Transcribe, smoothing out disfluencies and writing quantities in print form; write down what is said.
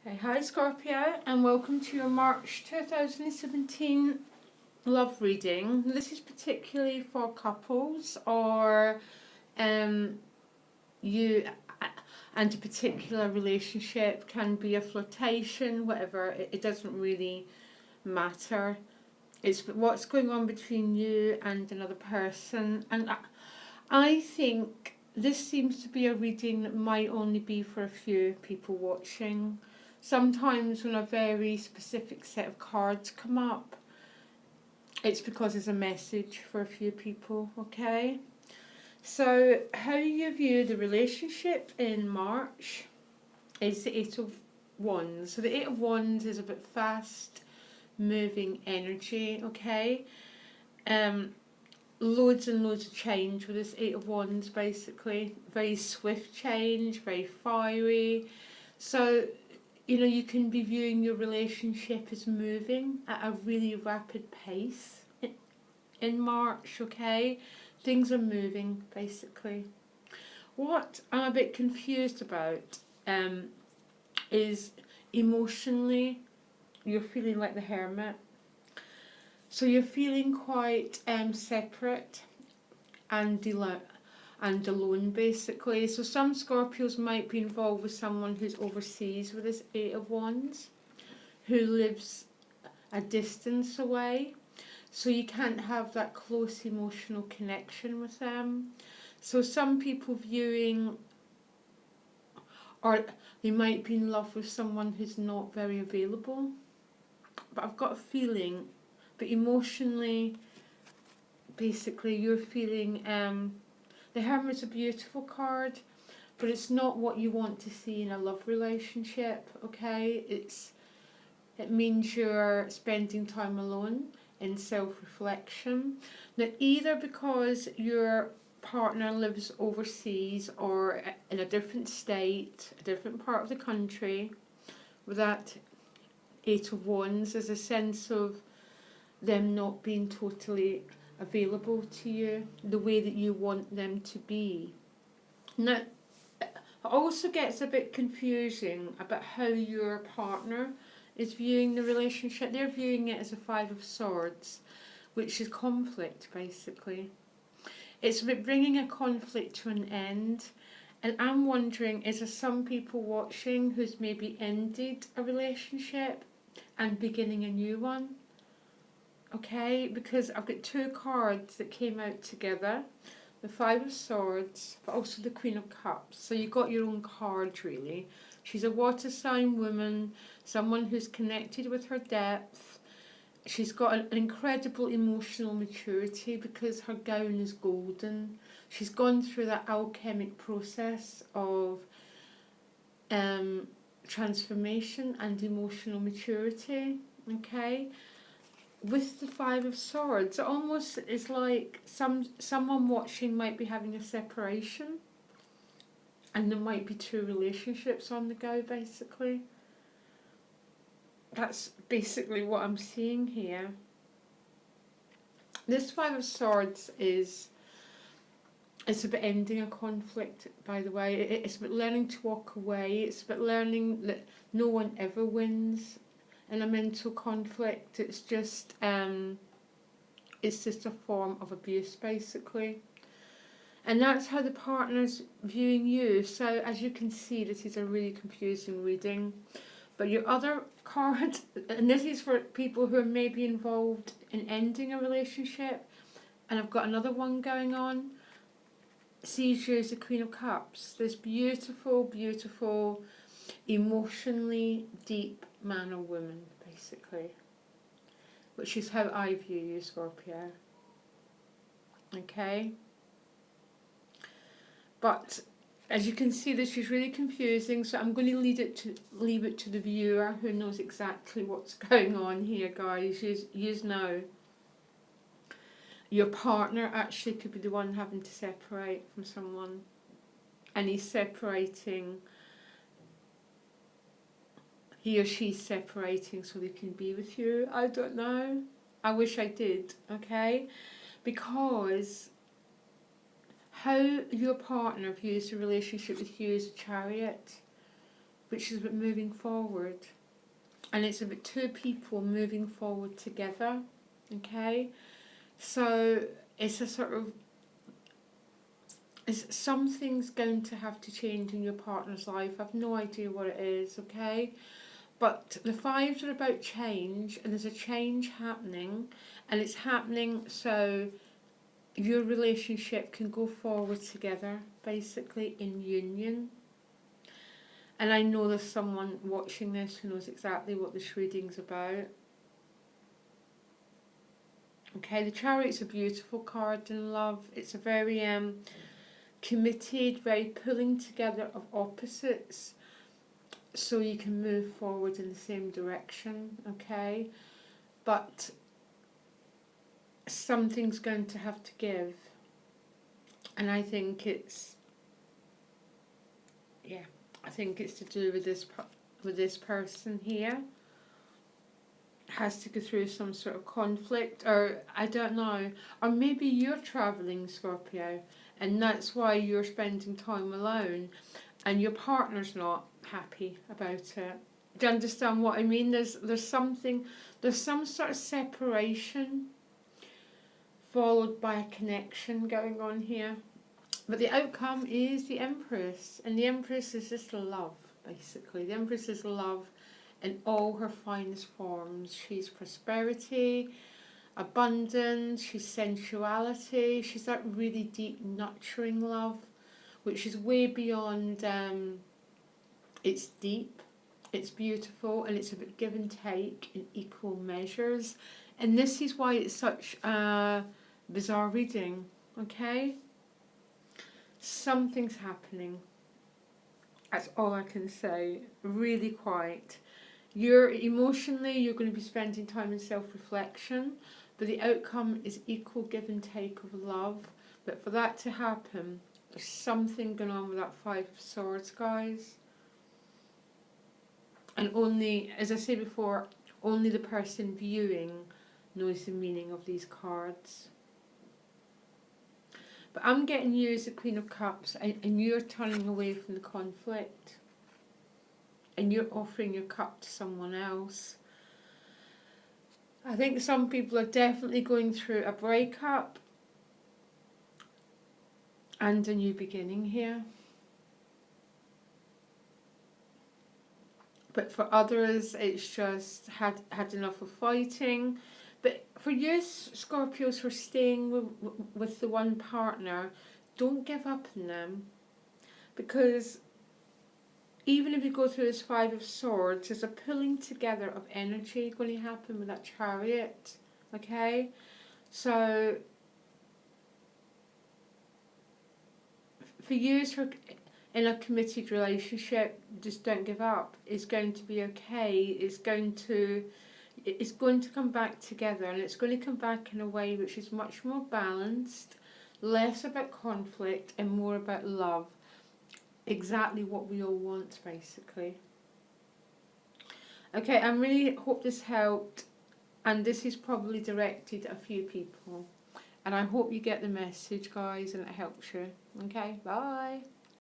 Hey, hi Scorpio, and welcome to your March 2017 love reading. This is particularly for couples or you and a particular relationship. Can be a flirtation, whatever, it doesn't really matter. It's what's going on between you and another person, and I think this seems to be a reading that might only be for a few people watching. Sometimes when a very specific set of cards come up, it's because there's a message for a few people, okay? So how you view the relationship in March is the Eight of Wands. So the Eight of Wands is a bit fast moving energy, okay? Loads and loads of change with this Eight of Wands, basically. Very swift change, very fiery. So you can be viewing your relationship as moving at a really rapid pace in March, okay? Things are moving, basically. What I'm a bit confused about is emotionally, you're feeling like the hermit. So you're feeling quite separate and alone, basically. So some Scorpios might be involved with someone who's overseas with this Eight of Wands, who lives a distance away. So you can't have that close emotional connection with them. So some people viewing, or they might be in love with someone who's not very available. But I've got a feeling, but emotionally, basically you're feeling, the Hermit's a beautiful card, but it's not what you want to see in a love relationship, okay? It means you're spending time alone in self-reflection. Now, either because your partner lives overseas or in a different state, a different part of the country, with that Eight of Wands, there's a sense of them not being totally available to you the way that you want them to be. Now, it also gets a bit confusing about how your partner is viewing the relationship. They're viewing it as a Five of Swords, which is conflict, basically. It's about bringing a conflict to an end. And I'm wondering, is there some people watching who's maybe ended a relationship and beginning a new one? Okay, because I've got two cards that came out together, the Five of Swords, but also the Queen of Cups. So you've got your own card, really. She's a water sign woman, someone who's connected with her depth. She's got an incredible emotional maturity because her gown is golden. She's gone through that alchemic process of transformation and emotional maturity, okay? With the Five of Swords, it almost is like someone watching might be having a separation, and there might be two relationships on the go, basically. That's basically what I'm seeing here. This Five of Swords it's about ending a conflict, by the way. It's about learning to walk away. It's about learning that no one ever wins in a mental conflict. It's just a form of abuse, basically. And that's how the partner's viewing you. So as you can see, this is a really confusing reading. But your other card, and this is for people who are maybe involved in ending a relationship, and I've got another one going on, sees you as the Queen of Cups. This beautiful, beautiful, emotionally deep man or woman, basically. Which is how I view you, Scorpio. Okay? But as you can see, this is really confusing, so I'm going to leave it to the viewer who knows exactly what's going on here, guys. You know. Your partner actually could be the one having to separate from someone, and he or she's separating so they can be with you. I don't know. I wish I did, okay? Because how your partner views the relationship with you is a Chariot. which is about moving forward. And it's about two people moving forward together, okay? So it's a sort of, something's going to have to change in your partner's life. I've no idea what it is, okay? But the fives are about change, and there's a change happening, and it's happening so your relationship can go forward together, basically in union. And I know there's someone watching this who knows exactly what this reading's about. Okay, the Chariot's a beautiful card in love. It's a very committed, very pulling together of opposites so you can move forward in the same direction, okay? But something's going to have to give. And I think it's, I think it's to do with this person here. Has to go through some sort of conflict, or I don't know, or maybe you're travelling, Scorpio, and that's why you're spending time alone, and your partner's not happy about it. Do you understand what I mean? There's some sort of separation followed by a connection going on here. But the outcome is the Empress, and the Empress is just love, basically. The Empress is love in all her finest forms. She's prosperity, abundance, she's sensuality, she's that really deep, nurturing love, which is way beyond, it's deep, it's beautiful, and it's about give and take in equal measures. And this is why it's such a bizarre reading, okay? Something's happening. That's all I can say. Really quite. You're going to be spending time in self-reflection, but the outcome is equal give and take of love. But for that to happen, there's something going on with that Five of Swords, guys. And only, as I said before, only the person viewing knows the meaning of these cards. But I'm getting you as the Queen of Cups, and you're turning away from the conflict. And you're offering your cup to someone else. I think some people are definitely going through a breakup and a new beginning here. But for others, it's just had enough of fighting. But for you, Scorpios, who are staying with the one partner, don't give up on them. Because even if you go through this Five of Swords, there's a pulling together of energy going to happen with that Chariot, okay? So, for you who are in a committed relationship, just don't give up. It's going to be okay. It's going to come back together, and it's going to come back in a way which is much more balanced, less about conflict and more about love. Exactly what we all want, basically. Okay, I really hope this helped, and this is probably directed at a few people. And I hope you get the message, guys, and it helps you. Okay, bye.